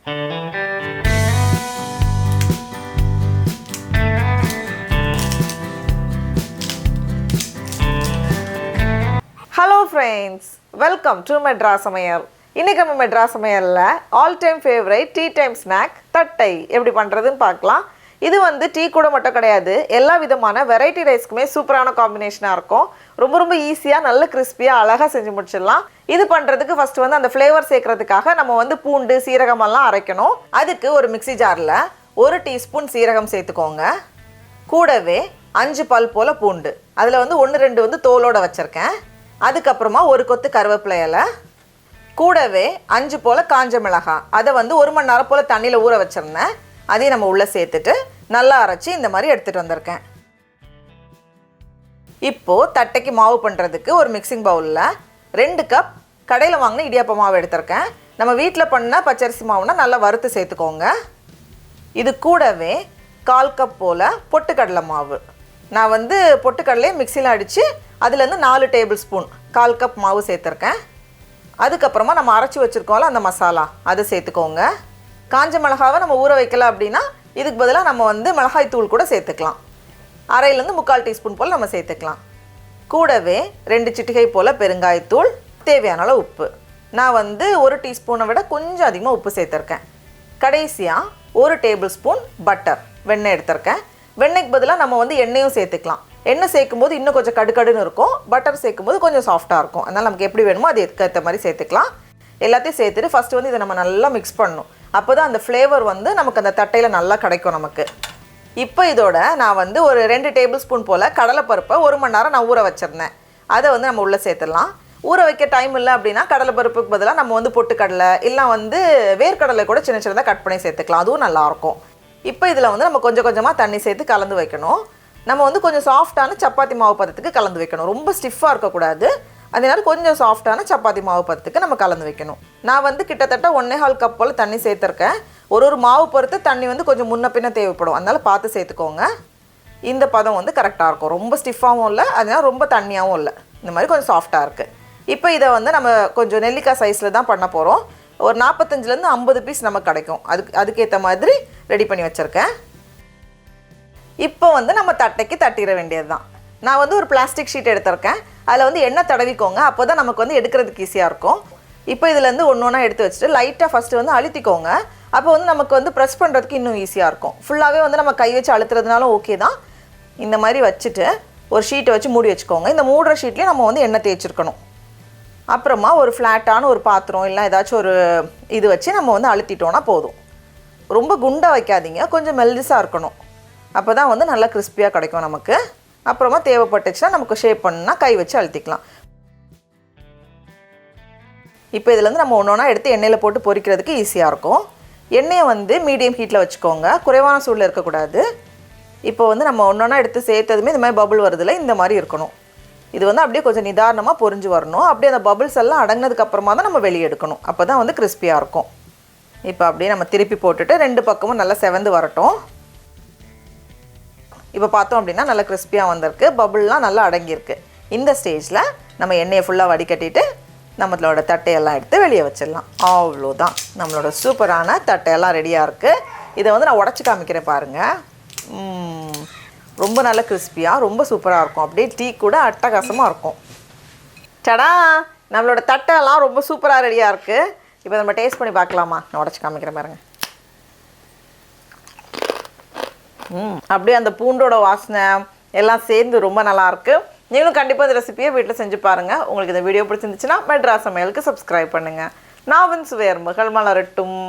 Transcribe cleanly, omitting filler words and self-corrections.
Hello friends, welcome to Madras Samayal. இன்னைக்கு நம்ம மெட்ராஸ் சமையல்ல all time favourite tea time snack தட்டை எப்படி பண்றதுன்னு பார்க்கலாம். இது வந்து டீ கூட மட்டும் கிடையாது, எல்லா விதமான வெரைட்டி ரைஸ்க்குமே சூப்பரான காம்பினேஷனா இருக்கும். ரொம்ப ஈஸியா நல்ல கிறிஸ்பியா அழகா செஞ்சு முடிச்சிடலாம். இது பண்றதுக்கு ஃபர்ஸ்ட் வந்து அந்த ஃப்ளேவர் சேர்க்கிறதுக்காக நம்ம வந்து பூண்டு சீரகம் எல்லாம் அரைக்கணும். அதுக்கு ஒரு மிக்ஸி ஜார்ல 1 டீஸ்பூன் சீரகம் சேர்த்துக்கோங்க. கூடவே 5 பல் போல பூண்டு, அதுல வந்து 1-2 வந்து தோலோட வச்சிருக்கேன். அதுக்கப்புறமா ஒரு கொத்து கருவேப்பிலை இலை, கூடவே 5 போல காஞ்ச மிளகாய், அதை வந்து 1 மணி நேரம் போல தண்ணியில் ஊற வச்சிருந்தேன். அதையும் நம்ம உள்ளே சேர்த்துட்டு நல்லா அரைச்சி இந்த மாதிரி எடுத்துகிட்டு வந்திருக்கேன். இப்போது தட்டைக்கு மாவு பண்ணுறதுக்கு ஒரு மிக்சிங் பவுலில் 2 கப் கடையில் வாங்கின இடியாப்ப மாவு எடுத்திருக்கேன். நம்ம வீட்டில் பண்ண பச்சரிசி மாவுனா நல்லா வறுத்து சேர்த்துக்கோங்க. இது கூடவே 1/4 கப் போல் பொட்டுக்கடலை மாவு, நான் வந்து பொட்டுக்கடலையே மிக்சியில் அடித்து அதுலேருந்து 4 டேபிள் ஸ்பூன் 1/4 கப் மாவு சேர்த்துருக்கேன். அதுக்கப்புறமா நம்ம அரைச்சி வச்சுருக்கோம்ல அந்த மசாலா, அதை சேர்த்துக்கோங்க. காஞ்ச மிளகாவை நம்ம ஊற வைக்கல அப்படின்னா இதுக்கு பதிலாக நம்ம வந்து மிளகாய் தூள் கூட சேர்த்துக்கலாம். 1/2 3/4 டீஸ்பூன் போல் நம்ம சேர்த்துக்கலாம். கூடவே 2 சிட்டிகை போல் பெருங்காயத்தூள், தேவையான அளவு உப்பு. நான் வந்து 1 டீஸ்பூனை விட கொஞ்சம் அதிகமாக உப்பு சேர்த்துருக்கேன். கடைசியாக 1 டேபிள் ஸ்பூன் பட்டர், வெண்ணெய் எடுத்திருக்கேன். வெண்ணெய்க்கு பதிலாக நம்ம வந்து எண்ணெயும் சேர்த்துக்கலாம். எண்ணெய் சேர்க்கும்போது இன்னும் கொஞ்சம் கடுக்கடுன்னு இருக்கும், பட்டர் சேர்க்கும்போது கொஞ்சம் சாஃப்டாக இருக்கும். அதனால் நமக்கு எப்படி வேணுமோ அது ஏற்ற மாதிரி சேர்த்துக்கலாம். எல்லாத்தையும் சேர்த்துட்டு ஃபஸ்ட்டு வந்து இதை நம்ம நல்லா மிக்ஸ் பண்ணணும். அப்போ தான் அந்த ஃப்ளேவர் வந்து நமக்கு அந்த தட்டையில் நல்லா கிடைக்கும் நமக்கு. இப்போ இதோட நான் வந்து ஒரு 2 டேபிள் ஸ்பூன் போல் கடலைப்பருப்பை 1 மணி நேரம் நான் ஊற வச்சுருந்தேன். அதை வந்து நம்ம உள்ளே சேர்த்துடலாம். ஊற வைக்க டைம் இல்லை அப்படின்னா கடலைப்பருப்புக்கு பதிலாக நம்ம வந்து பொட்டுக்கடலை இல்லை வந்து வேர்க்கடலை கூட சின்ன சின்னதாக கட் பண்ணி சேர்த்துக்கலாம், அதுவும் நல்லாயிருக்கும். இப்போ இதில் வந்து நம்ம கொஞ்சம் கொஞ்சமாக தண்ணி சேர்த்து கலந்து வைக்கணும். நம்ம வந்து கொஞ்சம் சாஃப்டான சப்பாத்தி மாவு பதத்துக்கு கலந்து வைக்கணும். ரொம்ப ஸ்டிஃபாக இருக்கக்கூடாது, அதனால கொஞ்சம் சாஃப்டான சப்பாத்தி மாவு பதத்துக்கு நம்ம கலந்து வைக்கணும். நான் வந்து கிட்டத்தட்ட 1.25 கப் போல் தண்ணி சேர்த்துருக்கேன். ஒரு மாவு பொறுத்து தண்ணி வந்து கொஞ்சம் முன்ன பின்ன தேவைப்படும், அதனால் பார்த்து சேர்த்துக்கோங்க. இந்த பதம் வந்து கரெக்டாக இருக்கும், ரொம்ப ஸ்டிஃபாகவும் இல்லை, அதனால் ரொம்ப தண்ணியாகவும் இல்லை, இந்த மாதிரி கொஞ்சம் சாஃப்டாக இருக்குது. இப்போ இதை வந்து நம்ம கொஞ்சம் நெல்லிக்காய் சைஸில் தான் பண்ண போகிறோம். ஒரு 45 50 பீஸ் நமக்கு கிடைக்கும். அதுக்கேற்ற மாதிரி ரெடி பண்ணி வச்சுருக்கேன். இப்போ வந்து நம்ம தட்டைக்கு தட்டிட வேண்டியது தான். நான் வந்து ஒரு பிளாஸ்டிக் ஷீட் எடுத்திருக்கேன். அதில் வந்து எண்ணெய் தடவிக்கோங்க, அப்போ தான் நமக்கு வந்து எடுக்கிறதுக்கு ஈஸியாக இருக்கும். இப்போ இதுலேருந்து ஒன்றா எடுத்து வச்சுட்டு லைட்டாக ஃபஸ்ட்டு வந்து அழுத்திக்கோங்க. அப்போ வந்து நமக்கு வந்து ப்ரெஸ் பண்ணுறதுக்கு இன்னும் ஈஸியாக இருக்கும். ஃபுல்லாகவே வந்து நம்ம கை வச்சு அழுத்துறதுனாலும் ஓகே தான். இந்த மாதிரி வச்சுட்டு ஒரு ஷீட்டை வச்சு மூடி வச்சுக்கோங்க. இந்த மூடுற ஷீட்லேயே நம்ம வந்து எண்ணெய் தேய்ச்சிருக்கணும். அப்புறமா ஒரு ஃப்ளாட்டான ஒரு பாத்திரம் இல்லை ஏதாச்சும் ஒரு இது வச்சு நம்ம வந்து அழுத்திட்டோன்னா போதும். ரொம்ப குண்டாக வைக்காதீங்க, கொஞ்சம் மெல்லிஸாக இருக்கணும். அப்போ தான் வந்து நல்லா கிறிஸ்பியாக கிடைக்கும் நமக்கு. அப்புறமா தேவைப்பட்டுச்சுன்னா நமக்கு ஷேப் பண்ணால் கை வச்சு அழுத்திக்கலாம். இப்போ இதுலேருந்து நம்ம ஒன்றா எடுத்து எண்ணெயில் போட்டு பொரிக்கிறதுக்கு ஈஸியாக இருக்கும். எண்ணெயை வந்து மீடியம் ஹீட்டில் வச்சுக்கோங்க, குறைவான சூடில் இருக்கக்கூடாது. இப்போ வந்து நம்ம ஒன்றா எடுத்து சேர்த்ததுமே இந்த மாதிரி பபுள் வருதில்ல, இந்த மாதிரி இருக்கணும். இது வந்து அப்படியே கொஞ்சம் நிதானமாக பொரிஞ்சு வரணும். அப்படியே அந்த பபுள்ஸ் எல்லாம் அடங்கினதுக்கப்புறமா தான் நம்ம வெளியே எடுக்கணும், அப்போ தான் வந்து கிறிஸ்பியாக இருக்கும். இப்போ அப்படியே நம்ம திருப்பி போட்டுட்டு 2 பக்கமும் நல்லா செவந்து வரட்டும். இப்போ பார்த்தோம் அப்படின்னா நல்லா கிறிஸ்பியாக வந்திருக்கு, பபுள்லாம் நல்லா அடங்கியிருக்கு. இந்த ஸ்டேஜில் நம்ம எண்ணெயை ஃபுல்லாக வடிகட்டிட்டு நம்மளோட தட்டையெல்லாம் எடுத்து வெளியே வச்சிடலாம். அவ்வளோதான், நம்மளோட சூப்பரான தட்டையெல்லாம் ரெடியாக இருக்குது. இதை வந்து நான் உடச்சி காமிக்கிறேன் பாருங்கள். ரொம்ப நல்ல கிறிஸ்பியாக ரொம்ப சூப்பராக இருக்கும், அப்படியே டீ கூட அட்டகாசமாக இருக்கும். சடா, நம்மளோட தட்டையெல்லாம் ரொம்ப சூப்பராக ரெடியாக இருக்குது. இப்போ நம்ம டேஸ்ட் பண்ணி பார்க்கலாமா? நான் உடச்சி காமிக்கிறேன் பாருங்கள். அப்படியே அந்த பூண்டோட வாசனை எல்லாம் சேர்ந்து ரொம்ப நல்லாயிருக்கு. நீங்களும் கண்டிப்பாக இந்த ரெசிபியை வீட்டில் செஞ்சு பாருங்கள். உங்களுக்கு இந்த வீடியோ பிடிச்சிருந்துச்சுன்னா மெட்ராஸ் சமையலுக்கு சப்ஸ்கிரைப் பண்ணுங்கள். நான் சுவையர் மகள் மலரட்டும்.